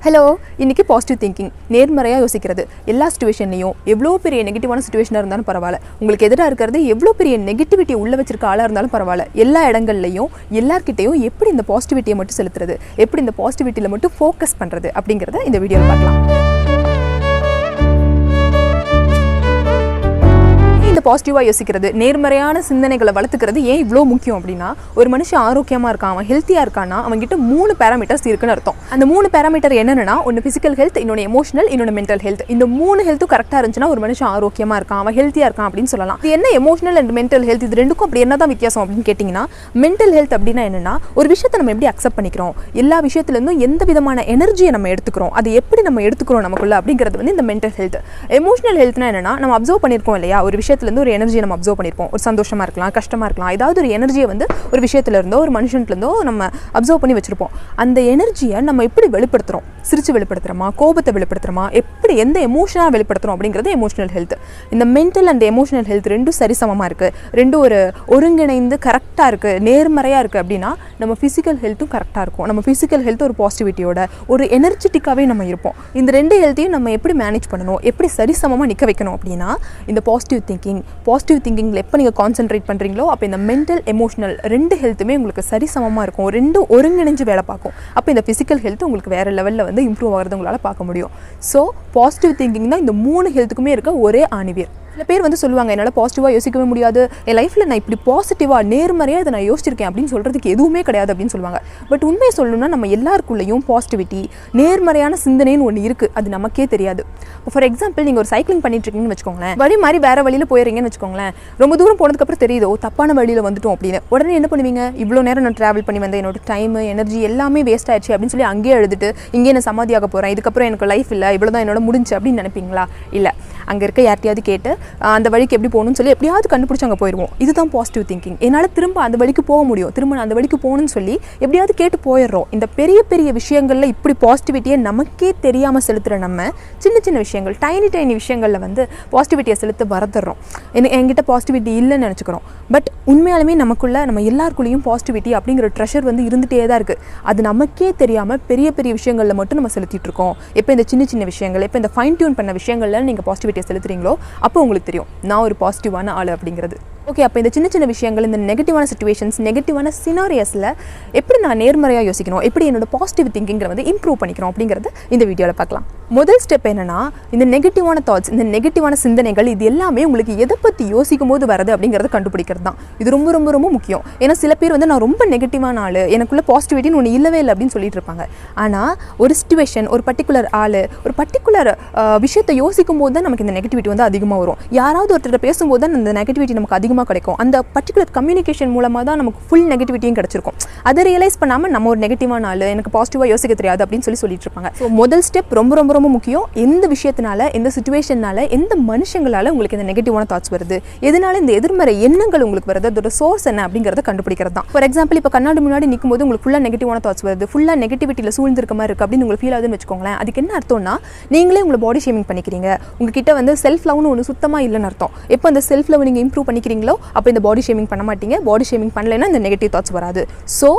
Hello, இன்னைக்கு positive thinking, நேர்மறையாக யோசிக்கிறது. எல்லா சிச்சுவேஷன்லையும் எவ்வளோ பெரிய நெகட்டிவான சிச்சுவேஷனாக இருந்தாலும் பரவாயில்ல, உங்களுக்கு எதிராக இருக்கிறது எவ்வளோ பெரிய நெகட்டிவிட்டி உள்ள வச்சிருக்க ஆளாக இருந்தாலும் பரவாயில்ல, எல்லா இடங்கள்லையும் எல்லார்கிட்டையும் எப்படி இந்த பாசிட்டிவிட்டியை மட்டும் செலுத்துறது, எப்படி இந்த பாசிட்டிவிட்டியில் மட்டும் ஃபோக்கஸ் பண்ணுறது அப்படிங்கிறத இந்த வீடியோவில் பார்க்கலாம். இந்த பாசிட்டிவாக யோசிக்கிறது, நேர்மறையான சிந்தனைகளை வளர்த்துக்கிறது ஏன் இவ்வளோ முக்கியம் அப்படின்னா, ஒரு மனுஷன் ஆரோக்கியமாக இருக்கான், அவன் ஹெல்த்தியாக இருக்கான்னா அவங்ககிட்ட 3 பேராமீட்டர்ஸ் இருக்குன்னு அர்த்தம். அந்த 3 பேராமீட்டர் என்னென்னா, ஒன்று ஃபிசிக்கல் ஹெல்த், இன்னொன்று எமோஷனல், இன்னொன்று மென்டல் ஹெல்த். இந்த 3 ஹெல்த்தும் கரெக்டாக இருந்துச்சுன்னா ஒரு மனுஷன் ஆரோக்கியமாக இருக்கான், அவன் ஹெல்த்தியாக இருக்கான் அப்படின்னு சொல்லலாம். இது என்ன எமோஷனல் அண்ட் மென்டல் ஹெல்த், இது ரெண்டுக்கும் அப்படி என்ன தான் வித்தியாசம் அப்படின்னு கேட்டிங்கன்னா, மென்டல் ஹெல்த் அப்படின்னா என்னென்னா, ஒரு விஷயத்தை நம்ம எப்படி அக்செப்ட் பண்ணிக்கிறோம், எல்லா விஷயத்துலேருந்தும் எந்த விதமான எனர்ஜியை நம்ம எடுத்துக்கிறோம், அதை எப்படி நம்ம எடுத்துக்கிறோம் நமக்குள்ள அப்படிங்கிறது வந்து இந்த மென்டல் ஹெல்த். எமோஷனல் ஹெல்த்னா என்னென்னா, நம்ம அப்சர்வ் பண்ணியிருக்கோம் இல்லையா, ஒரு விஷயத்துலேருந்து ஒரு எனர்ஜியை நம்ம அப்சர்வ் பண்ணியிருப்போம். ஒரு சந்தோஷமாக இருக்கலாம், கஷ்டமாக இருக்கலாம், ஏதாவது ஒரு எனர்ஜியை வந்து ஒரு விஷயத்துல இருந்தோ ஒரு மனுஷன்லேருந்தோ நம்ம அப்சர்வ் பண்ணி வச்சிருப்போம். அந்த எனர்ஜியை நம்ம எப்படி வெளிப்படுத்துகிறோம், சிரிச்சு வெளிப்படுத்துகிறோமா, கோபத்தை வெளிப்படுத்துகிறோமா, எப்படி எந்த எமோஷனாக வெளிப்படுத்துகிறோம் அப்படிங்கிறது எமோஷனல் ஹெல்த். இந்த மென்டல் அண்ட் எமோஷனல் ஹெல்த் ரெண்டும் சரிசமமாக இருக்குது, ரெண்டும் ஒரு ஒருங்கிணைந்து கரெக்டாக இருக்குது, நேர்மறையாக இருக்குது அப்படின்னா நம்ம ஃபிசிக்கல் ஹெல்த்தும் கரெக்டாக இருக்கும். நம்ம ஃபிசிக்கல் ஹெல்த் ஒரு பாசிட்டிவிட்டியோட ஒரு எனர்ஜெட்டிக்காகவே நம்ம இருப்போம். இந்த 2 ஹெல்த்தையும் நம்ம எப்படி மேனேஜ் பண்ணணும், எப்படி சரிசமமாக நிற்க வைக்கணும் அப்படின்னா இந்த பாசிட்டிவ் திங்கிங்கில் எப்போ நீங்கள் கான்சென்ட்ரேட் பண்ணுறீங்களோ அப்போ இந்த மென்டல் எமோஷனல் 2 ஹெல்த்துமே உங்களுக்கு சரிசமமாக இருக்கும், 2 ஒருங்கிணைஞ்சு வேலை பார்க்கும். அப்போ இந்த ஃபிசிக்கல் ஹெல்த் உங்களுக்கு வேறு லெவலில் வந்து இம்ப்ரூவ் ஆகிறது உங்களால் பார்க்க முடியும். ஸோ பாசிட்டிவ் திங்கிங் தான் இந்த 3 ஹெல்த்துக்குமே இருக்க ஒரே ஆணிவேர். சில பேர் வந்து சொல்லுவாங்க, என்னால் பாசிட்டிவாக யோசிக்கவே முடியாது, என் லைஃப்பில் நான் இப்படி பாசிட்டிவாக நேர்மறையாக இதை நான் யோசிச்சிருக்கேன் அப்படின்னு சொல்கிறதுக்கு எதுவுமே கிடையாது அப்படின்னு சொல்லுவாங்க. பட் உண்மையை சொல்லணும்னா நம்ம எல்லாருக்குள்ளேயும் பாசிட்டிவிட்டி, நேர்மறையான சிந்தனைன்னு ஒன்று இருக்குது, அது நமக்கே தெரியாது. ஃபார் எக்ஸாம்பிள், நீங்கள் ஒரு சைக்கிளிங் பண்ணிட்டு இருக்கீங்கன்னு வச்சுக்கோங்களேன், வழி மாதிரி வேறு வழியில் போயிடுறீங்கன்னு வச்சுக்கோங்களேன், ரொம்ப தூரம் போனதுக்கப்புறம் தெரியுதோ தப்பான வழியில் வந்துட்டோம் அப்படின்னு, உடனே என்ன பண்ணுவீங்க, இவ்வளோ நேரம் நான் ட்ராவல் பண்ணி வந்தேன், என்னோட டைம் எனர்ஜி எல்லாமே வேஸ்ட் ஆயிடுச்சு அப்படின்னு சொல்லி அங்கேயே எழுதிட்டு இங்கே நான் சமாதியாக போகிறேன், இதுக்கப்புறம் எனக்கு லைஃப் இல்லை, இவ்வளோ தான் என்னோட முடிஞ்சு அப்படின்னு நினைப்பீங்களா? இல்லை, அங்கே இருக்க யார்ட்டையாவது கேட்டு அந்த வழிக்கு எப்படி போகணும்னு சொல்லி எப்படியாவது கண்டுபிடிச்சி அங்கே போயிடுவோம். இதுதான் பாசிட்டிவ் திங்கிங். என்னால் திரும்ப அந்த வழிக்கு போக முடியும், திரும்ப நான் அந்த வழிக்கு போகணும்னு சொல்லி எப்படியாவது கேட்டு போயிடுறோம். இந்த பெரிய பெரிய விஷயங்களில் இப்படி பாசிட்டிவிட்டியை நமக்கே தெரியாமல் செலுத்துகிற நம்ம சின்ன சின்ன விஷயங்கள், டைனி விஷயங்களில் வந்து பாசிட்டிவிட்டியை செலுத்த வரத்துறோம். என்கிட்ட பாசிட்டிவிட்டி இல்லைன்னு நினச்சிக்கிறோம். பட் உண்மையாலுமே நமக்குள்ளே நம்ம எல்லாருக்குள்ளேயும் பாசிட்டிவிட்டி அப்படிங்கிற ட்ரெஷர் வந்து இருந்துகிட்டே தான் இருக்குது. அது நமக்கே தெரியாமல் பெரிய பெரிய விஷயங்களில் மட்டும் நம்ம செலுத்திட்டு இருக்கோம். எப்போ இந்த சின்ன சின்ன விஷயங்கள், எப்போ இந்த ஃபைன் டியூன் பண்ண விஷயங்களில் நீங்கள் பாசிட்டிவிட்டியை செலுத்துறீங்களோ அப்போ உங்களுக்கு தெரியும் நான் ஒரு பாசிட்டிவான ஆள் அப்படிங்கிறது. ஓகே, அப்போ இந்த சின்ன சின்ன விஷயங்கள், இந்த நெகட்டிவான சிச்சுவேஷன்ஸ், நெகட்டிவான சினாரியோஸில் எப்படி நான் நேர்மறையாக யோசிக்கணும், எப்படி என்னோட பாசிட்டிவ் திங்கிங்கை வந்து இம்ப்ரூவ் பண்ணிக்கிறோம் அப்படிங்கிறது இந்த வீடியோவில் பார்க்கலாம். முதல் ஸ்டெப் என்னன்னா, இந்த நெகட்டிவான தாட்ஸ், இந்த நெகட்டிவான சிந்தனைகள், இது எல்லாமே உங்களுக்கு எதை பற்றி யோசிக்கும் போது வருது அப்படிங்கிறத கண்டுபிடிக்கிறது தான். இது ரொம்ப ரொம்ப ரொம்ப முக்கியம். ஏன்னா சில பேர் வந்து நான் ரொம்ப நெகட்டிவான ஆள், எனக்குள்ள பாசிட்டிவிட்டின்னு ஒன்று இல்லவே இல்லை அப்படின்னு சொல்லிட்டு இருப்பாங்க. ஆனால் ஒரு சிச்சுவேஷன், ஒரு பர்டிகுலர் ஆள், ஒரு பர்டிகுலர் விஷயத்தை யோசிக்கும் போது தான் நமக்கு இந்த நெகட்டிவிட்டி வந்து அதிகமாக வரும். யாராவது ஒருத்தர் பேசும்போது தான் அந்த நெகட்டிவிட்டி நமக்கு அதிகமாக கிடைக்கும். அந்த பர்டிகுலர் கம்யூனிகேஷன் மூலமாக தான் நமக்கு ஃபுல் நெகட்டிவிட்டியும் கிடைச்சிருக்கும். அதை ரியலைஸ் பண்ணாமல் நம்ம ஒரு நெகட்டிவான ஆள், எனக்கு பாசிட்டிவாக யோசிக்க தெரியாது அப்படின்னு சொல்லிட்டு இருப்பாங்க. ஸோ முதல் ஸ்டெப் ரொம்ப ரொம்ப ரொம்ப முக்கியம். எந்த விஷயத்தினால, எந்த சிச்சுவேஷனால, எந்த மனுஷங்களால் உங்களுக்கு இந்த நெகட்டிவான தாட்ஸ் வருது, எதனால இந்த எதிர்மறை எண்ணங்கள் உங்களுக்கு வருது, அதோட சோர்ஸ் என்ன அப்படிங்கிறத கண்டுபிடிக்கிறது தான். ஃபார் எக்ஸாம்பிள், இப்போ கண்ணாடி முன்னாடி நிற்கும் போது உங்களுக்கு ஃபுல்லாக நெகட்டிவான தாட்ஸ் வருது, ஃபுல்லாக நெகட்டிவிட்டியில் சூழ்ந்திருக்க மாதிரி இருக்குது அப்படின்னு உங்களுக்கு ஃபீல் ஆகுதுன்னு வச்சுக்கோங்களேன். அதுக்கு என்ன அர்த்தம்னா, நீங்களே உங்களை பாடி ஷேமிங் பண்ணிக்கிறீங்க. உங்ககிட்ட வந்து செல்ஃப் லவ்னு ஒன்று சுத்தமாக இல்லைன்னு அர்த்தம். எப்போ அந்த செல்ஃப் லவ் நீங்கள் இம்ப்ரூவ் பண்ணிக்கிறீங்களோ அப்போ இந்த பாடி ஷேமிங் பண்ண மாட்டீங்க. பாடி ஷேமிங் பண்ணலைன்னா இந்த நெகட்டிவ் தாட்ஸ் வராது. ஸோ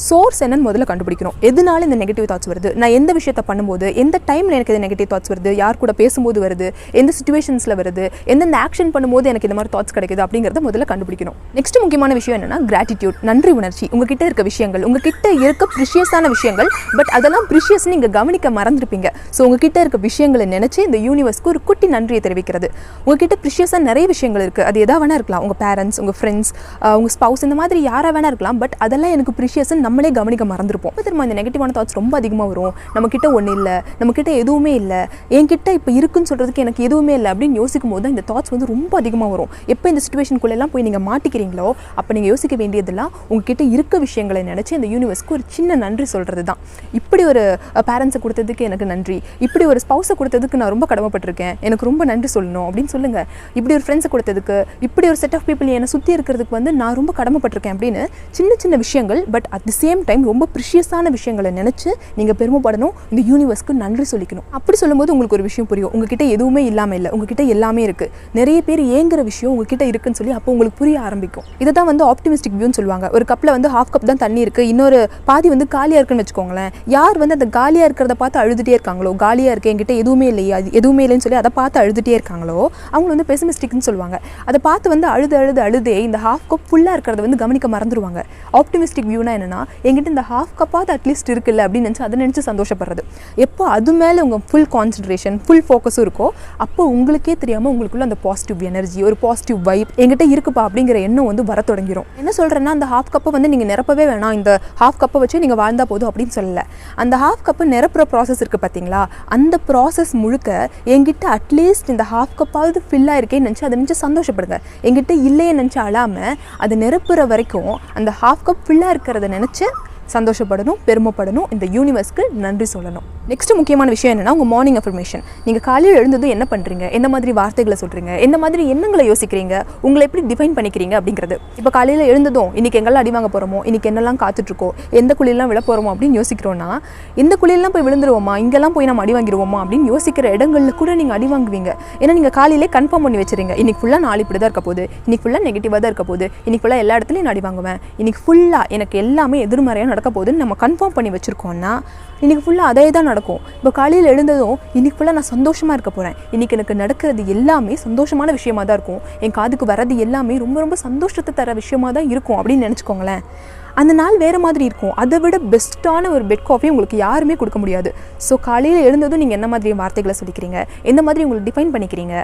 சோர்ஸ் என்னன்னு முதல்ல கண்டுபிடிக்கணும். எதனால இந்த நெகட்டிவ் தாட்ஸ் வருது, நான் எந்த விஷயத்தை பண்ணும்போது, எந்த டைமில் எனக்கு இந்த நெகட்டிவ் தாட்ஸ் வருது, யார் கூட பேசும்போது வருது, எந்த சிச்சுவேஷன்ஸில் வருது, எந்தெந்த ஆக்ஷன் பண்ணும்போது எனக்கு இந்த மாதிரி தாட்ஸ் கிடைக்குது அப்படிங்கிறத முதல்ல கண்டுபிடிக்கணும். நெக்ஸ்ட் முக்கியமான விஷயம் என்னன்னா, கிராட்டிடியூட், நன்றி உணர்ச்சி. உங்ககிட்ட இருக்க விஷயங்கள், உங்ககிட்ட இருக்க ப்ரிஷியஸான விஷயங்கள், பட் அதெல்லாம் ப்ரிஷியஸ்னு நீங்கள் கவனிக்க மறந்துருப்பீங்க. ஸோ உங்ககிட்ட இருக்க விஷயங்களை நினச்சி இந்த யூனிவர்ஸ்க்கு ஒரு குட்டி நன்றியை தெரிவிக்கிறது. உங்ககிட்ட ப்ரிஷியஸாக நிறைய விஷயங்கள் இருக்குது, அது எதா வேணா இருக்கலாம், உங்கள் பேரண்ட்ஸ், உங்கள் ஃப்ரெண்ட்ஸ், உங்கள் ஸ்பவுஸ், இந்த மாதிரி யாராக வேணா இருக்கலாம். பட் அதெல்லாம் எனக்கு ப்ரிஷியஸ் நம்மளே கவனிக்க மறந்துருப்போம். திரும்ப இந்த நெகட்டிவான தாட்ஸ் ரொம்ப அதிகமாக வரும். நம்மக்கிட்ட ஒன்றும் இல்லை, நம்மக்கிட்ட எதுவுமே இல்லை, என்கிட்ட இப்போ இருக்குன்னு சொல்கிறதுக்கு எனக்கு எதுவுமே இல்லை அப்படின்னு யோசிக்கும் போது தான் இந்த தாட்ஸ் வந்து ரொம்ப அதிகமாக வரும். எப்போ இந்த சிச்சுவேஷனுக்குள்ளெல்லாம் போய் நீங்கள் மாட்டிக்கிறீங்களோ அப்போ நீங்கள் யோசிக்க வேண்டியதெல்லாம் உங்ககிட்ட இருக்க விஷயங்களை நினச்சி இந்த யூனிவர்ஸ்க்கு ஒரு சின்ன நன்றி சொல்கிறது தான். இப்படி ஒரு பேரண்ட்ஸை கொடுத்ததுக்கு எனக்கு நன்றி, இப்படி ஒரு ஸ்பவுஸை கொடுத்ததுக்கு நான் ரொம்ப கடமைப்பட்டிருக்கேன், எனக்கு ரொம்ப நன்றி சொல்லணும் அப்படின்னு சொல்லுங்கள். இப்படி ஒரு ஃப்ரெண்ட்ஸை கொடுத்ததுக்கு, இப்படி ஒரு செட் ஆஃப் பீப்புள் என்னை சுற்றி இருக்கிறதுக்கு வந்து நான் ரொம்ப கடமைப்பட்டிருக்கேன் அப்படின்னு சின்ன சின்ன விஷயங்கள், but at the the same time ரொம்ப ப்ரிஷியஸான விஷயங்களை நினச்சி நீங்கள் பெருமைப்படணும், இந்த யூனிவர்ஸ்க்கு நன்றி சொல்லிக்கணும். அப்படி சொல்லும்போது உங்களுக்கு ஒரு விஷயம் புரியும், உங்ககிட்ட எதுவுமே இல்லாமல் இல்லை, உங்ககிட்ட எல்லாமே இருக்குது. நிறைய பேர் ஏங்குற விஷயம் உங்ககிட்ட இருக்குன்னு சொல்லி அப்போ உங்களுக்கு புரிய ஆரம்பிக்கும். இதை தான் வந்து ஆப்டிமிஸ்டிக் வியூன்னு சொல்லுவாங்க. ஒரு கப்பில் வந்து ஹாஃப் கப் தான் தண்ணி இருக்குது, இன்னொரு பாதி வந்து காலியாக இருக்குன்னு வச்சுக்கோங்களேன். யார் வந்து அந்த காலியாக இருக்கிறத பார்த்து அழுதுகிட்டே இருக்காங்களோ, காலியாக இருக்குது என்கிட்ட எதுவுமே இல்லையா, அது எதுவுமே இல்லைன்னு சொல்லி அதை பார்த்து அழுதுகிட்டே இருக்காங்களோ அவங்க வந்து பெசிமிஸ்டிக்னு சொல்லுவாங்க. அதை பார்த்து வந்து அழுதே இந்த ஹாஃப் கப் ஃபுல்லாக இருக்கிறத வந்து கவனிக்க மறந்துடுவாங்க. ஆப்டிமிஸ்டிக் வியூனா என்னன்னா, என்கிட்ட இந்த ஹாஃப் கப்பாவது அட்லீஸ்ட் இருக்குல்ல அப்படின்னு நினச்சி அதை நினச்சி சந்தோஷப்படுறது. எப்போ அது மேலே உங்கள் ஃபுல் கான்சன்ட்ரேஷன் ஃபுல் ஃபோக்கஸும் இருக்கோ அப்போ உங்களுக்கே தெரியாமல் உங்களுக்குள்ள அந்த பாசிட்டிவ் எனர்ஜி, ஒரு பாசிட்டிவ் வைப் என்கிட்ட இருக்குப்பா அப்படிங்கிற எண்ணம் வந்து வர தொடங்கிடும். என்ன சொல்கிறேன்னா, அந்த ஹாஃப் கப்பை வந்து நீங்கள் நிரப்பவே வேணாம், இந்த ஹாஃப் கப்பை வச்சு நீங்கள் வாழ்ந்தா போதும் அப்படின்னு சொல்லலை. அந்த ஹாஃப் கப்பை நிரப்புற ப்ராசஸ் இருக்குது பார்த்தீங்களா, அந்த ப்ராசஸ் முழுக்க என்கிட்ட அட்லீஸ்ட் இந்த ஹாஃப் கப்பாவது ஃபில்லாக இருக்கேன்னு நினச்சி அதை நினச்சி சந்தோஷப்படுங்க. என்கிட்ட இல்லையே நினச்சி அழாமல் அதை நிரப்புற வரைக்கும் அந்த ஹாஃப் கப் ஃபுல்லாக இருக்கிறத நினச்சி சந்தோஷப்படணும், பெருமைப்படணும், இந்த யூனிவர்ஸ்க்கு நன்றி சொல்லணும். நெக்ஸ்ட் முக்கியமான விஷயம் என்னன்னா, உங்கள் மார்னிங் அஃபர்மேஷன். நீங்கள் காலையில் எழுந்ததும் என்ன பண்ணுறீங்க, எந்த மாதிரி வார்த்தைகளை சொல்கிறீங்க, எந்த மாதிரி எண்ணங்களை யோசிக்கிறீங்க, உங்களை எப்படி டிஃபைன் பண்ணிக்கிறீங்க அப்படிங்கிறது. இப்போ காலையில் எழுந்ததும் இன்றைக்கி எங்கெல்லாம் அடி வாங்க போகிறோமோ, இன்றைக்கி என்னெல்லாம் காத்துட்ருக்கோ, எந்த குழியெல்லாம் விழ போகிறோமோ அப்படின்னு யோசிக்கிறோன்னா, எந்த குழியெல்லாம் போய் விழுந்துருவோமா, இங்கெல்லாம் போய் நம்ம அடி வாங்கிடுவோமா அப்படின்னு யோசிக்கிற இடங்களில் கூட நீங்கள் அடி வாங்குவீங்க. ஏன்னா நீங்கள் காலையிலே கன்ஃபார்ம் பண்ணி வச்சுருங்க, இன்றைக்கி ஃபுல்லாக நாள் இப்படி தான் இருக்க போகுது, இன்றைக்கி ஃபுல்லாக நெகட்டிவாக தான் இருக்க போகுது, இன்றைக்கி ஃபுல்லாக எல்லா இடத்துலையும் நான் அடி வாங்குவேன், இன்றைக்கி ஃபுல்லாக எனக்கு எல்லாமே எதிர்மறையாக நடக்க போகுதுன்னு நம்ம கன்ஃபார்ம் பண்ணி வச்சுருக்கோன்னா இன்றைக்கி ஃபுல்லாக அதே தான் நடக்கும். இப்போ காலையில் எழுந்ததும் இன்றைக்கி ஃபுல்லாக நான் சந்தோஷமாக இருக்க போகிறேன், இன்றைக்கி எனக்கு நடக்கிறது எல்லாமே சந்தோஷமான விஷயமாக தான் இருக்கும், என் காதுக்கு வர்றது எல்லாமே ரொம்ப ரொம்ப சந்தோஷத்தை தர விஷயமாக தான் இருக்கும் அப்படின்னு நினச்சிக்கோங்களேன். அந்த நாள் வேறு மாதிரி இருக்கும். அதை விட பெஸ்ட்டான ஒரு பெட் காஃபி உங்களுக்கு யாருமே கொடுக்க முடியாது. ஸோ காலையில் எழுந்ததும் நீங்கள் என்ன மாதிரி வார்த்தைகளை சொல்லிக்கிறீங்க, எந்த மாதிரி உங்களை டிஃபைன் பண்ணிக்கிறீங்க,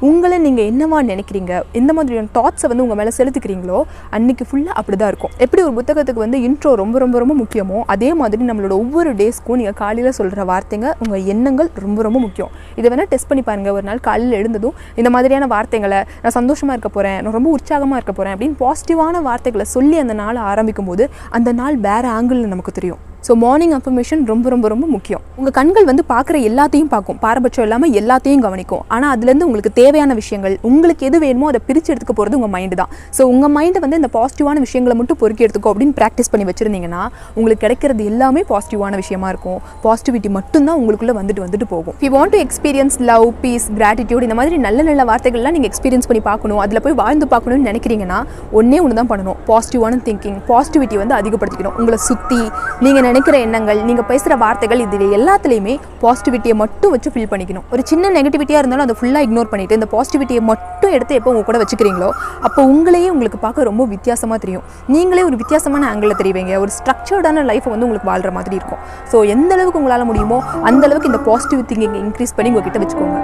உங்களை நீங்கள் என்னவா நினைக்கிறீங்க, எந்த மாதிரியான தாட்ஸை வந்து உங்கள் மேலே செலுத்துக்கிறீங்களோ அன்றைக்கி ஃபுல்லாக அப்படி தான் இருக்கும். எப்படி ஒரு புத்தகத்துக்கு வந்து இன்ட்ரோ ரொம்ப ரொம்ப ரொம்ப முக்கியமோ அதே மாதிரி நம்மளோட ஒவ்வொரு டேஸ்க்கும் நீங்கள் காலையில் சொல்கிற வார்த்தைங்க, உங்கள் எண்ணங்கள் ரொம்ப ரொம்ப முக்கியம். இதை வேணால் டெஸ்ட் பண்ணி பாருங்கள். ஒரு நாள் காலையில் எழுந்ததும் இந்த மாதிரியான வார்த்தைகளை, நான் சந்தோஷமாக இருக்க போகிறேன், நான் ரொம்ப உற்சாகமாக இருக்க போகிறேன் அப்படின்னு பாசிட்டிவான வார்த்தைகளை சொல்லி அந்த நாளை ஆரம்பிக்கும் போது அந்த நாள் வேறு ஆங்கிளில் நமக்கு தெரியும். ஸோ மார்னிங் அஃபர்மேஷன் ரொம்ப ரொம்ப ரொம்ப முக்கியம். உங்கள் கண்கள் வந்து பார்க்குற எல்லாத்தையும் பார்க்கும், பாரபட்சம் இல்லாமல் எல்லாத்தையும் கவனிக்கும். ஆனால் அதுலேருந்து உங்களுக்கு தேவையான விஷயங்கள், உங்களுக்கு எது வேணுமோ அதை பிரித்து எடுத்துக்க போகிறது உங்கள் மைண்டு தான். ஸோ உங்கள் மைண்டை வந்து இந்த பாசிட்டிவான விஷயங்களை மட்டும் பொறுக்கி எடுத்துக்கோ அப்படின்னு ப்ராக்டிஸ் பண்ணி வச்சுருந்தீங்கன்னா உங்களுக்கு கிடைக்கிறது எல்லாமே பாசிட்டிவான விஷயமா இருக்கும். பாசிட்டிவிட்டி மட்டும்தான் உங்களுக்குள்ளே வந்துட்டு போகும். You want to experience love, peace, gratitude, இந்த மாதிரி நல்ல நல்ல வார்த்தைகள்லாம் நீங்கள் எக்ஸ்பீரியன்ஸ் பண்ணி பார்க்கணும், அதில் போய் வாழ்ந்து பார்க்கணும்னு நினைக்கிறீங்கன்னா ஒன்று தான் பண்ணணும், பாசிட்டிவான திங்கிங், பாசிட்டிவிட்டி வந்து அதிகப்படுத்திக்கணும். உங்களை சுற்றி நீங்கள் நினைக்கிற எண்ணங்கள், நீங்கள் பேசுகிற வார்த்தைகள், இது எல்லாத்துலேயுமே பாசிட்டிவிட்டியை மட்டும் வச்சு ஃபில் பண்ணிக்கணும். ஒரு சின்ன நெகட்டிவிட்டியாக இருந்தாலும் அதை ஃபுல்லாக இக்னோர் பண்ணிவிட்டு இந்த பாசிட்டிவிட்டியை மட்டும் எடுத்து எப்போ உங்கள் கூட வச்சுக்கிறீங்களோ அப்போ உங்களையே உங்களுக்கு பார்க்க ரொம்ப வித்தியாசமாக தெரியும். நீங்களே ஒரு வித்தியாசமான ஆங்கிளில் தெரிவிங்க. ஒரு ஸ்ட்ரக்சர்டான லைஃப்பை வந்து உங்களுக்கு வாழ்கிற மாதிரி இருக்கும். ஸோ எந்த அளவுக்கு உங்களால் முடியுமோ அந்த அளவுக்கு இந்த பாசிட்டிவ் திங்கிங் இன்க்ரீஸ் பண்ணி உங்ககிட்ட வச்சுக்கோங்க.